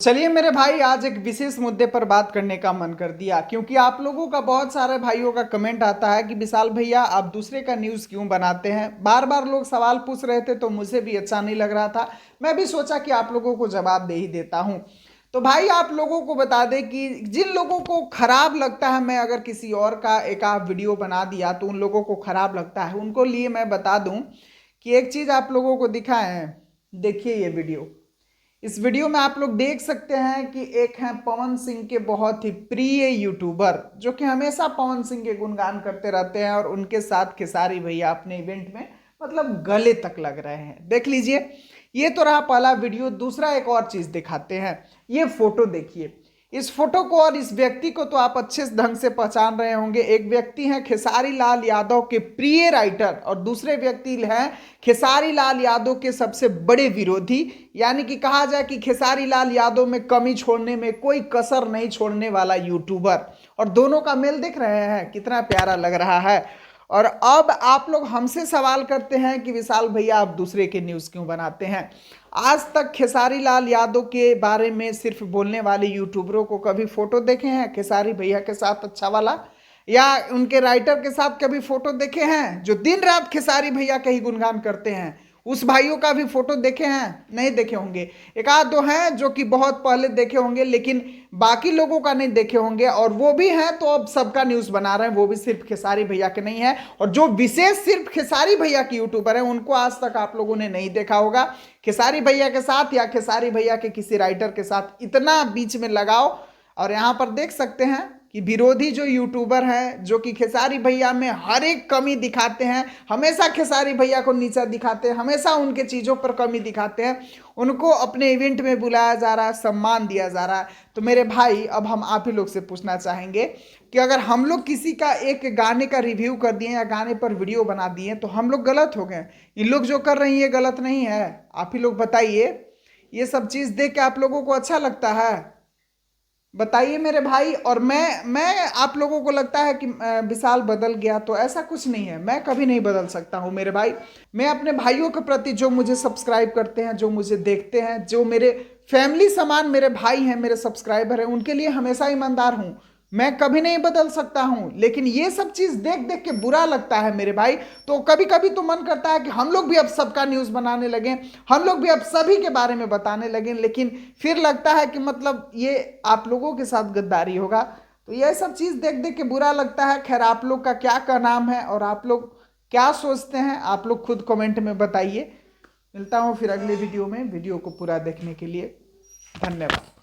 चलिए मेरे भाई, आज एक विशेष मुद्दे पर बात करने का मन कर दिया, क्योंकि आप लोगों का बहुत सारे भाइयों का कमेंट आता है कि विशाल भैया आप दूसरे का न्यूज़ क्यों बनाते हैं। बार बार लोग सवाल पूछ रहे थे तो मुझे भी अच्छा नहीं लग रहा था। मैं भी सोचा कि आप लोगों को जवाब दे ही देता हूं। तो भाई आप लोगों को बता दें कि जिन लोगों को खराब लगता है मैं अगर किसी और का एक आध वीडियो बना दिया तो उन लोगों को खराब लगता है, उनको लिए मैं बता दूं कि एक चीज़ आप लोगों को दिखाए हैं। देखिए ये वीडियो। इस वीडियो में आप लोग देख सकते हैं कि एक हैं पवन सिंह के बहुत ही प्रिय यूट्यूबर, जो कि हमेशा पवन सिंह के गुणगान करते रहते हैं, और उनके साथ खेसारी भैया अपने इवेंट में मतलब गले तक लग रहे हैं। देख लीजिए, ये तो रहा पहला वीडियो। दूसरा एक और चीज दिखाते हैं। ये फोटो देखिए। इस फोटो को और इस व्यक्ति को तो आप अच्छे ढंग से पहचान रहे होंगे। एक व्यक्ति हैं खेसारी लाल यादव के प्रिय राइटर, और दूसरे व्यक्ति हैं खेसारी लाल यादव के सबसे बड़े विरोधी। यानी कि कहा जाए कि खेसारी लाल यादव में कमी छोड़ने में कोई कसर नहीं छोड़ने वाला यूट्यूबर। और दोनों का मेल देख रहे हैं, कितना प्यारा लग रहा है। और अब आप लोग हमसे सवाल करते हैं कि विशाल भैया आप दूसरे के न्यूज़ क्यों बनाते हैं। आज तक खेसारी लाल यादव के बारे में सिर्फ बोलने वाले यूट्यूबरों को कभी फोटो देखे हैं खेसारी भैया के साथ अच्छा वाला, या उनके राइटर के साथ कभी फोटो देखे हैं जो दिन रात खेसारी भैया का ही गुणगान करते हैं? उस भाइयों का भी फोटो देखे हैं? नहीं देखे होंगे। एक आध दो हैं जो कि बहुत पहले देखे होंगे, लेकिन बाकी लोगों का नहीं देखे होंगे। और वो भी हैं तो अब सबका न्यूज़ बना रहे हैं, वो भी सिर्फ खेसारी भैया के नहीं है। और जो विशेष सिर्फ खेसारी भैया के यूट्यूबर हैं उनको आज तक आप लोगों ने नहीं देखा होगा। खेसारी भैया के साथ या खेसारी भैया के किसी राइटर के साथ इतना बीच में लगाओ। और यहाँ पर देख सकते हैं कि विरोधी जो यूट्यूबर हैं, जो कि खेसारी भैया में हर एक कमी दिखाते हैं, हमेशा खेसारी भैया को नीचा दिखाते हैं, हमेशा उनके चीज़ों पर कमी दिखाते हैं, उनको अपने इवेंट में बुलाया जा रहा है, सम्मान दिया जा रहा है। तो मेरे भाई, अब हम आप ही लोग से पूछना चाहेंगे कि अगर हम लोग किसी का एक गाने का रिव्यू कर दिए या गाने पर वीडियो बना दिए तो हम लोग गलत हो गए? ये लोग जो कर रही है ये गलत नहीं है? आप ही लोग बताइए। ये सब चीज़ देख के आप लोगों को अच्छा लगता है? बताइए मेरे भाई। और मैं आप लोगों को लगता है कि विशाल बदल गया, तो ऐसा कुछ नहीं है। मैं कभी नहीं बदल सकता हूं मेरे भाई। मैं अपने भाइयों के प्रति, जो मुझे सब्सक्राइब करते हैं, जो मुझे देखते हैं, जो मेरे फैमिली समान मेरे भाई हैं, मेरे सब्सक्राइबर हैं, उनके लिए हमेशा ईमानदार हूं। मैं कभी नहीं बदल सकता हूं। लेकिन ये सब चीज देख देख के बुरा लगता है मेरे भाई। तो कभी कभी तो मन करता है कि हम लोग भी अब सबका न्यूज़ बनाने लगे, हम लोग भी अब सभी के बारे में बताने लगे। लेकिन फिर लगता है कि मतलब ये आप लोगों के साथ गद्दारी होगा। तो ये सब चीज़ देख देख के बुरा लगता है। खैर, आप लोग का क्या का नाम है और आप लोग क्या सोचते हैं, आप लोग खुद कमेंट में बताइए। मिलता हूँ फिर अगले वीडियो में। वीडियो को पूरा देखने के लिए धन्यवाद।